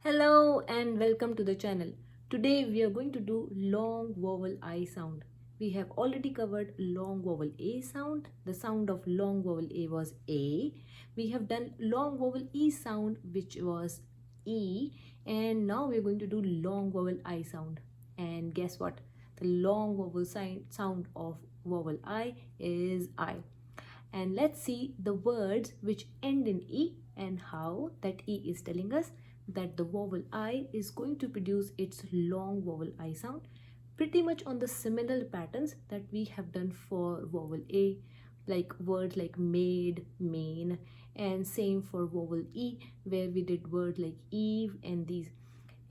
Hello and welcome to the channel. Today we are going to do long vowel I sound. We have already covered long vowel A sound. The sound of long vowel A was A. We have done long vowel E sound, which was E. And now we are going to do long vowel I sound. And guess what? The long vowel sound of vowel I is I. And let's see the words which end in E and how that E is telling us that the vowel I is going to produce its long vowel I sound pretty much on the similar patterns that we have done for vowel A, like words like made, main, and same for vowel E where we did words like eve and these.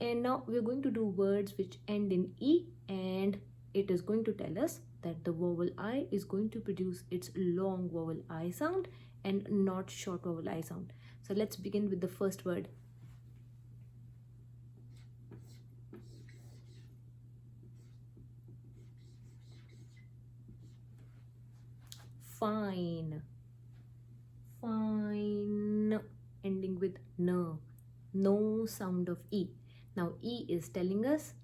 And now we're going to do words which end in E, and it is going to tell us that the vowel I is going to produce its long vowel I sound and not short vowel I sound. So let's begin with the first word. Fine. Fine. Ending with n. No sound of E. Now E is telling us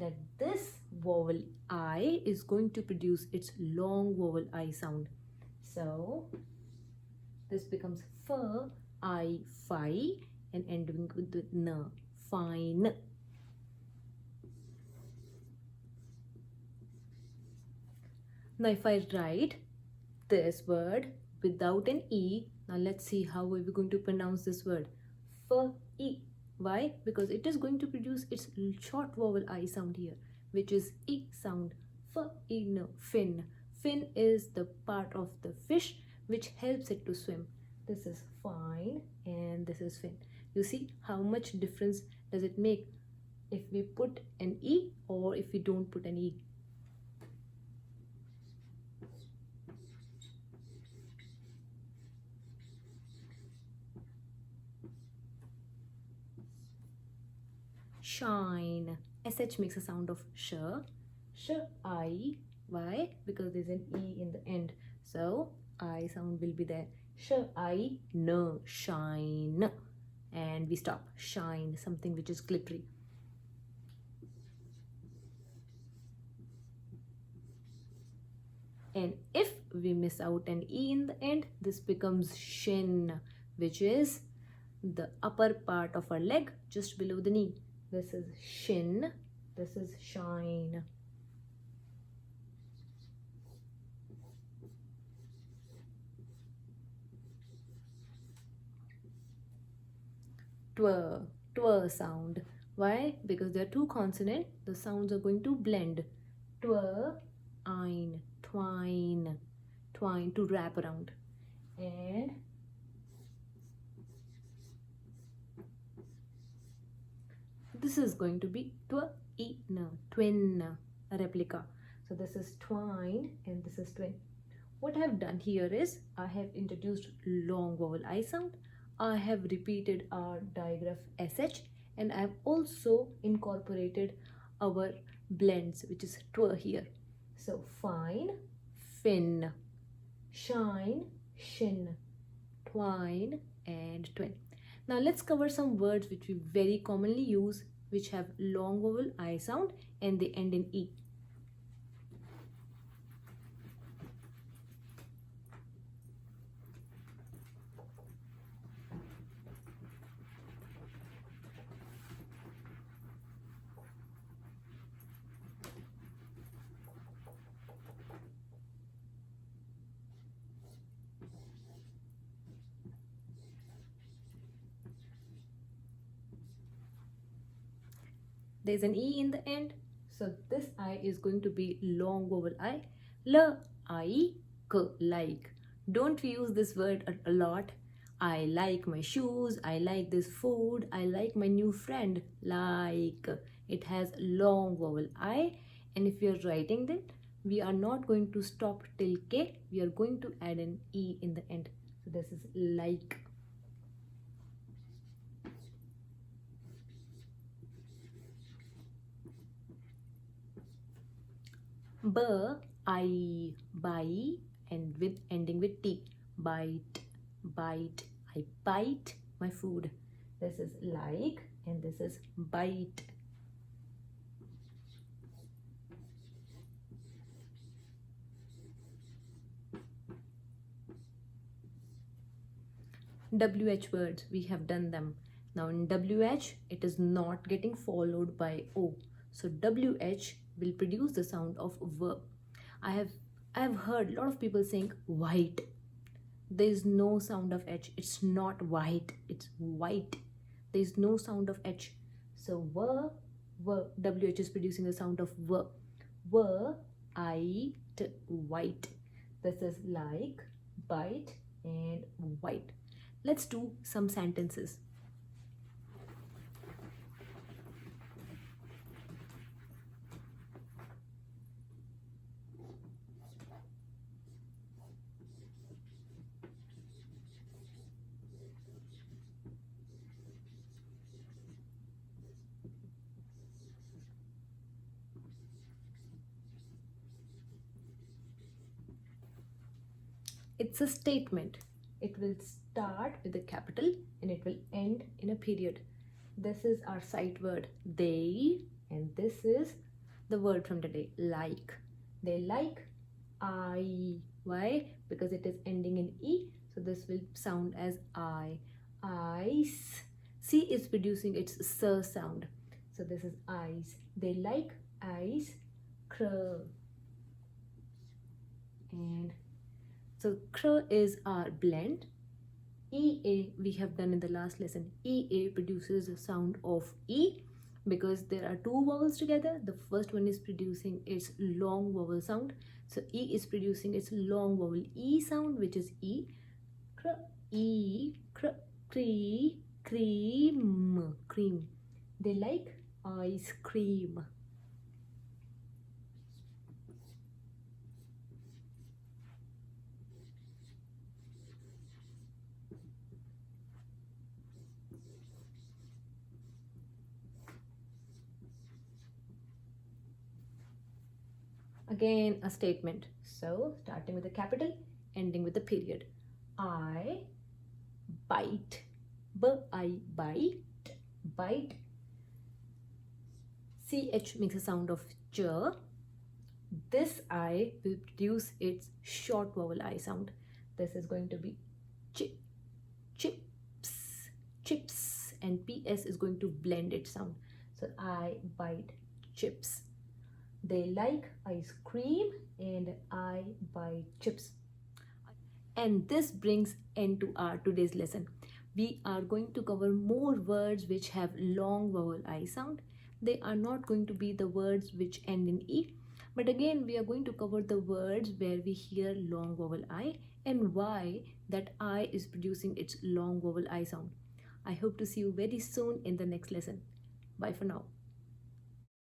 that this vowel I is going to produce its long vowel I sound. So this becomes f, I, fi, and ending with the n. Fine. Now if I write this word without an E, now let's see how are we going to pronounce this word. F-E. Why? Because it is going to produce its short vowel I sound here, which is E sound. F-E-N, fin. Fin is the part of the fish which helps it to swim. This is fine and this is fin. You see how much difference does it make if we put an E or if we don't put an E. Shine. SH makes a sound of sh. Sh-I. Why? Because there's an E in the end. So, I sound will be there. Sh-I, no, shine. And we stop. Shine, something which is glittery. And if we miss out an E in the end, this becomes shin, which is the upper part of our leg just below the knee. This is shin, this is shine. Twer, twer sound. Why? Because there are two consonants, the sounds are going to blend. Twer, ein, twine, twine, to wrap around. And this is going to be twin, a replica. So this is twine and this is twin. What I have done here is I have introduced long vowel I sound. I have repeated our digraph SH, and I have also incorporated our blends, which is twer here. So fine, fin, shine, shin, twine, and twin. Now let's cover some words which we very commonly use which have long vowel I sound and they end in E. There's an E in the end, so this I is going to be long vowel I. L, I, k, like. Don't we use this word a lot? I like my shoes, I like this food, I like my new friend. Like. It has long vowel I, and if we are writing that, we are not going to stop till K, we are going to add an E in the end. So this is like. B, I, buy, and with ending with T. Bite, bite. I bite my food. This is like, and this is bite. WH words, we have done them. Now in WH, it is not getting followed by O. So WH will produce the sound of V. I have heard a lot of people saying white. There is no sound of H. It's not white, it's white. There is no sound of H. So WH is producing the sound of V. White. This is like, bite, and white. Let's do some sentences. It's a statement. It will start with a capital and it will end in a period. This is our sight word, they, and this is the word from today, like. They like I. Why? Because it is ending in E, so this will sound as I. Ice. C is producing its S sound, so this is ice. They like ice cream. And so cr is our blend. EA we have done in the last lesson. EA produces the sound of E because there are two vowels together. The first one is producing its long vowel sound. So E is producing its long vowel E sound, which is E. Cr, E, cr, cream, cream. They like ice cream. Again, a statement. So, starting with a capital, ending with a period. I bite. I bite. Bite. CH makes a sound of ch. This I will produce its short vowel I sound. This is going to be chips, chips, and PS is going to blend its sound. So I bite chips. They like ice cream and I buy chips. And this brings end to our today's lesson. We are going to cover more words which have long vowel I sound. They are not going to be the words which end in E. But again, we are going to cover the words where we hear long vowel I and why that I is producing its long vowel I sound. I hope to see you very soon in the next lesson. Bye for now.